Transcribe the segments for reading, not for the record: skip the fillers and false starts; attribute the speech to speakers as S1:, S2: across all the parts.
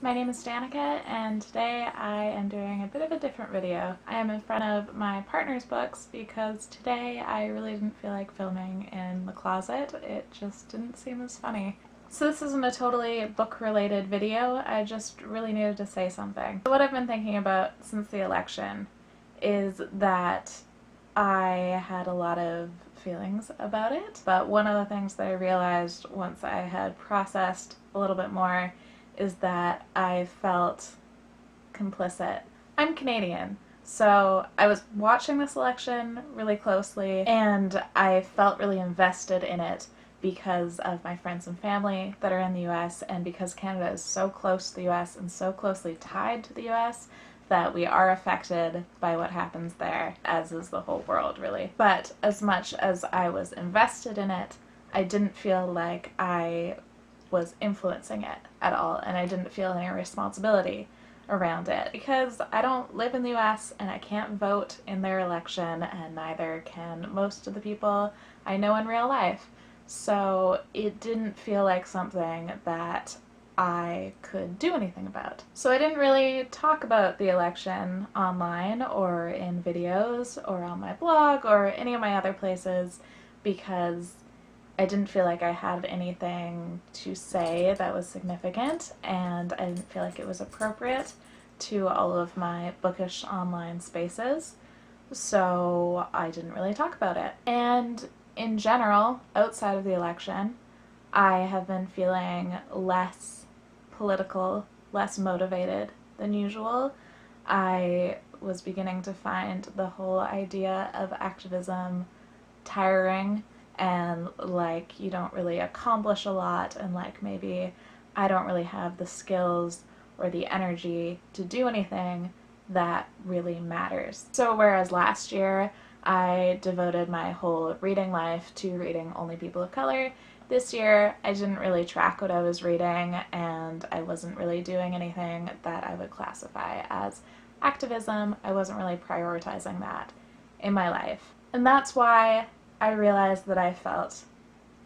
S1: My name is Danica, and today I am doing a bit of a different video. I am in front of my partner's books because today I really didn't feel like filming in the closet. It just didn't seem as funny. So this isn't a totally book-related video, I just really needed to say something. What I've been thinking about since the election is that I had a lot of feelings about it, but one of the things that I realized once I had processed a little bit more is that I felt complicit. I'm Canadian, so I was watching this election really closely and I felt really invested in it because of my friends and family that are in the US and because Canada is so close to the US and so closely tied to the US that we are affected by what happens there, as is the whole world really. But as much as I was invested in it, I didn't feel like I was influencing it at all, and I didn't feel any responsibility around it because I don't live in the US and I can't vote in their election, and neither can most of the people I know in real life. So it didn't feel like something that I could do anything about. So I didn't really talk about the election online or in videos or on my blog or any of my other places because I didn't feel like I had anything to say that was significant, and I didn't feel like it was appropriate to all of my bookish online spaces, so I didn't really talk about it. And in general, outside of the election, I have been feeling less political, less motivated than usual. I was beginning to find the whole idea of activism tiring, and like you don't really accomplish a lot, and like maybe I don't really have the skills or the energy to do anything that really matters. So whereas last year I devoted my whole reading life to reading only people of color, this year I didn't really track what I was reading, and I wasn't really doing anything that I would classify as activism. I wasn't really prioritizing that in my life. And that's why I realized that I felt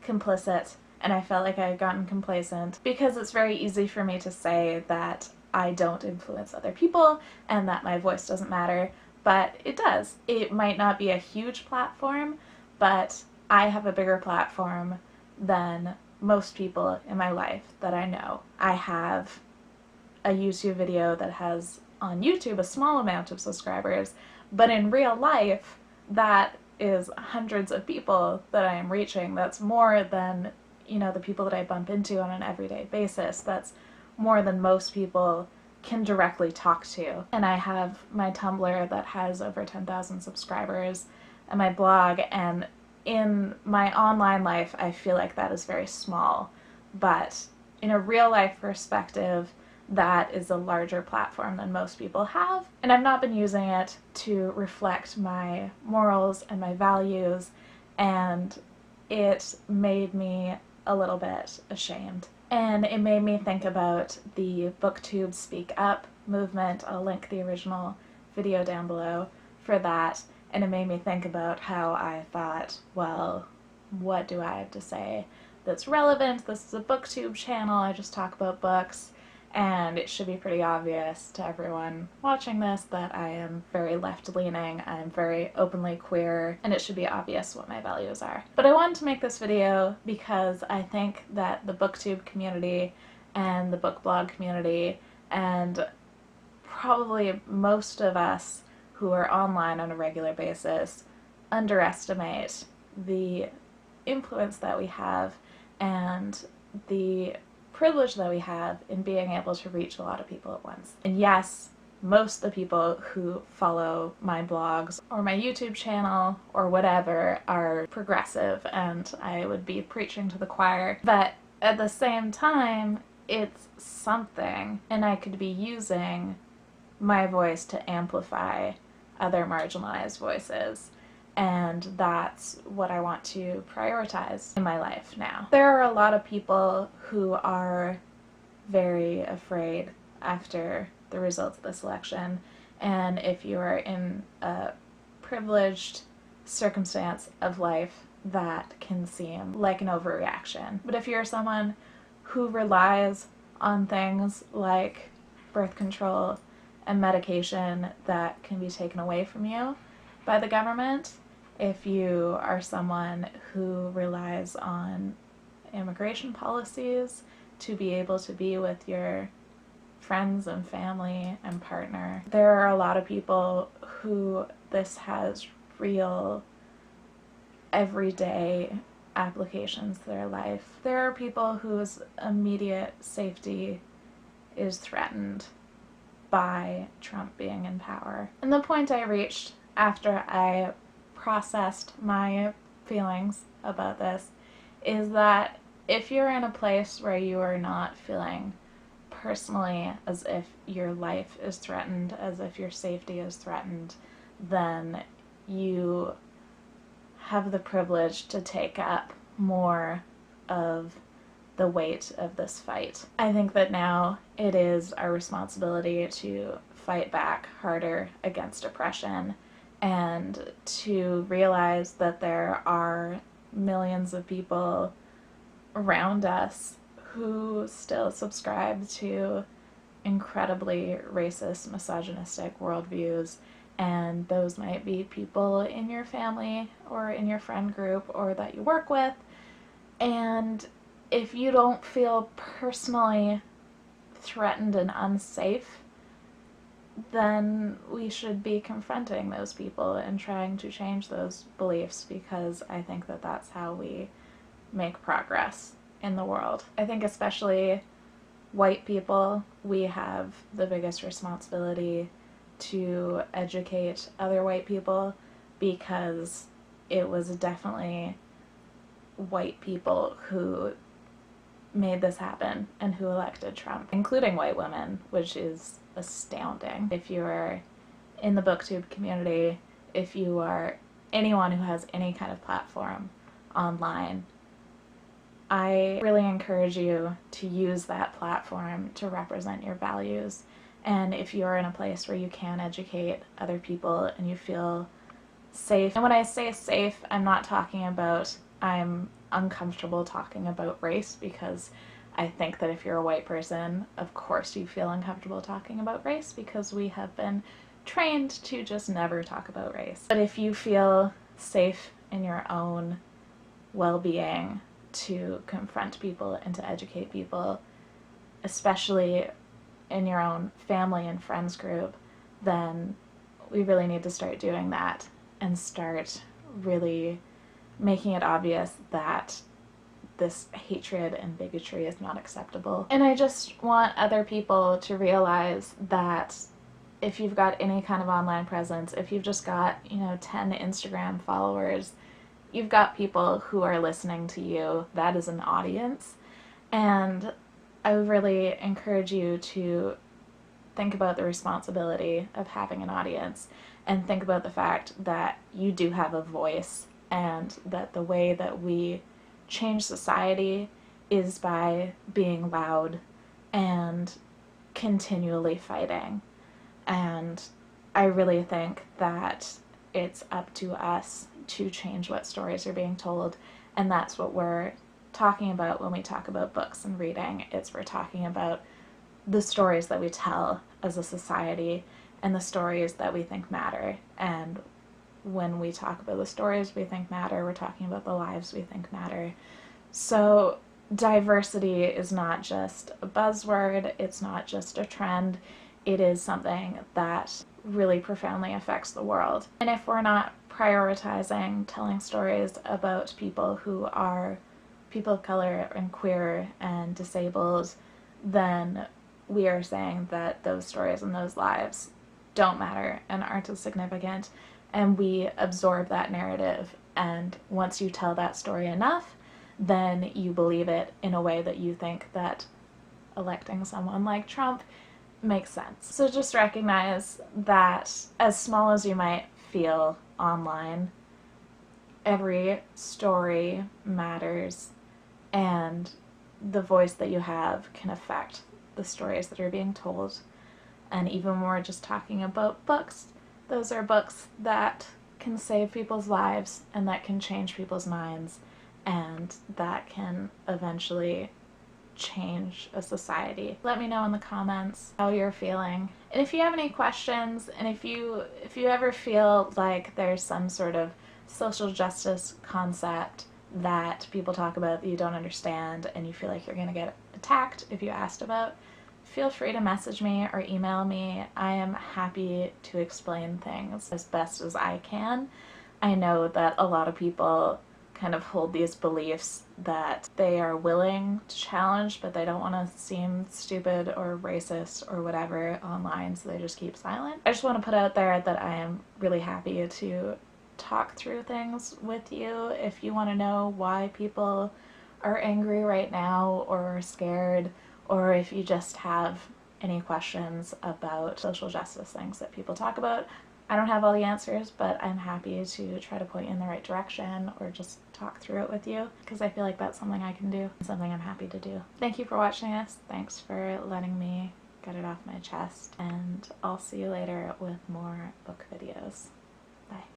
S1: complicit and I felt like I had gotten complacent, because it's very easy for me to say that I don't influence other people and that my voice doesn't matter, but it does. It might not be a huge platform, but I have a bigger platform than most people in my life that I know. I have a YouTube video that has on YouTube a small amount of subscribers, but in real life that is hundreds of people that I am reaching. That's more than, the people that I bump into on an everyday basis. That's more than most people can directly talk to. And I have my Tumblr that has over 10,000 subscribers and my blog, and in my online life I feel like that is very small, but in a real life perspective that is a larger platform than most people have, and I've not been using it to reflect my morals and my values, and it made me a little bit ashamed. And it made me think about the BookTube Speak Up movement. I'll link the original video down below for that, and it made me think about how I thought, well, what do I have to say that's relevant? This is a BookTube channel, I just talk about books. And it should be pretty obvious to everyone watching this that I am very left-leaning, I'm very openly queer, and it should be obvious what my values are. But I wanted to make this video because I think that the BookTube community and the book blog community, and probably most of us who are online on a regular basis, underestimate the influence that we have and the privilege that we have in being able to reach a lot of people at once. And yes, most of the people who follow my blogs or my YouTube channel or whatever are progressive, and I would be preaching to the choir, but at the same time it's something, and I could be using my voice to amplify other marginalized voices. And that's what I want to prioritize in my life now. There are a lot of people who are very afraid after the results of this election, and if you are in a privileged circumstance of life, that can seem like an overreaction. But if you're someone who relies on things like birth control and medication that can be taken away from you by the government. If you are someone who relies on immigration policies to be able to be with your friends and family and partner. There are a lot of people who this has real everyday applications to their life. There are people whose immediate safety is threatened by Trump being in power. And the point I reached after I processed my feelings about this is that if you're in a place where you are not feeling personally as if your life is threatened, as if your safety is threatened, then you have the privilege to take up more of the weight of this fight. I think that now it is our responsibility to fight back harder against oppression and to realize that there are millions of people around us who still subscribe to incredibly racist, misogynistic worldviews, and those might be people in your family or in your friend group or that you work with. And if you don't feel personally threatened and unsafe, then we should be confronting those people and trying to change those beliefs, because I think that that's how we make progress in the world. I think especially white people, we have the biggest responsibility to educate other white people, because it was definitely white people who made this happen and who elected Trump, including white women, which is astounding. If you are in the booktube community, if you are anyone who has any kind of platform online, I really encourage you to use that platform to represent your values. And if you're in a place where you can educate other people and you feel safe, and when I say safe, I'm not talking about I'm uncomfortable talking about race, because I think that if you're a white person, of course you feel uncomfortable talking about race, because we have been trained to just never talk about race. But if you feel safe in your own well-being to confront people and to educate people, especially in your own family and friends group, then we really need to start doing that and start really making it obvious that this hatred and bigotry is not acceptable. And I just want other people to realize that if you've got any kind of online presence, if you've just got, 10 Instagram followers, you've got people who are listening to you. That is an audience. And I would really encourage you to think about the responsibility of having an audience, and think about the fact that you do have a voice, and that the way that we change society is by being loud and continually fighting. And I really think that it's up to us to change what stories are being told, and that's what we're talking about when we talk about books and reading. We're talking about the stories that we tell as a society and the stories that we think matter. And when we talk about the stories we think matter, we're talking about the lives we think matter. So diversity is not just a buzzword, it's not just a trend, it is something that really profoundly affects the world. And if we're not prioritizing telling stories about people who are people of color and queer and disabled, then we are saying that those stories and those lives don't matter and aren't as significant, and we absorb that narrative. And once you tell that story enough, then you believe it in a way that you think that electing someone like Trump makes sense. So just recognize that as small as you might feel online, every story matters, and the voice that you have can affect the stories that are being told. And even when we're just talking about books, those are books that can save people's lives and that can change people's minds and that can eventually change a society. Let me know in the comments how you're feeling. And if you have any questions, and if you ever feel like there's some sort of social justice concept that people talk about that you don't understand and you feel like you're going to get attacked if you asked about, feel free to message me or email me. I am happy to explain things as best as I can. I know that a lot of people kind of hold these beliefs that they are willing to challenge, but they don't want to seem stupid or racist or whatever online, so they just keep silent. I just want to put out there that I am really happy to talk through things with you. If you want to know why people are angry right now or scared, or if you just have any questions about social justice things that people talk about, I don't have all the answers, but I'm happy to try to point you in the right direction or just talk through it with you, because I feel like that's something I can do, something I'm happy to do. Thank you for watching this. Thanks for letting me get it off my chest, and I'll see you later with more book videos. Bye.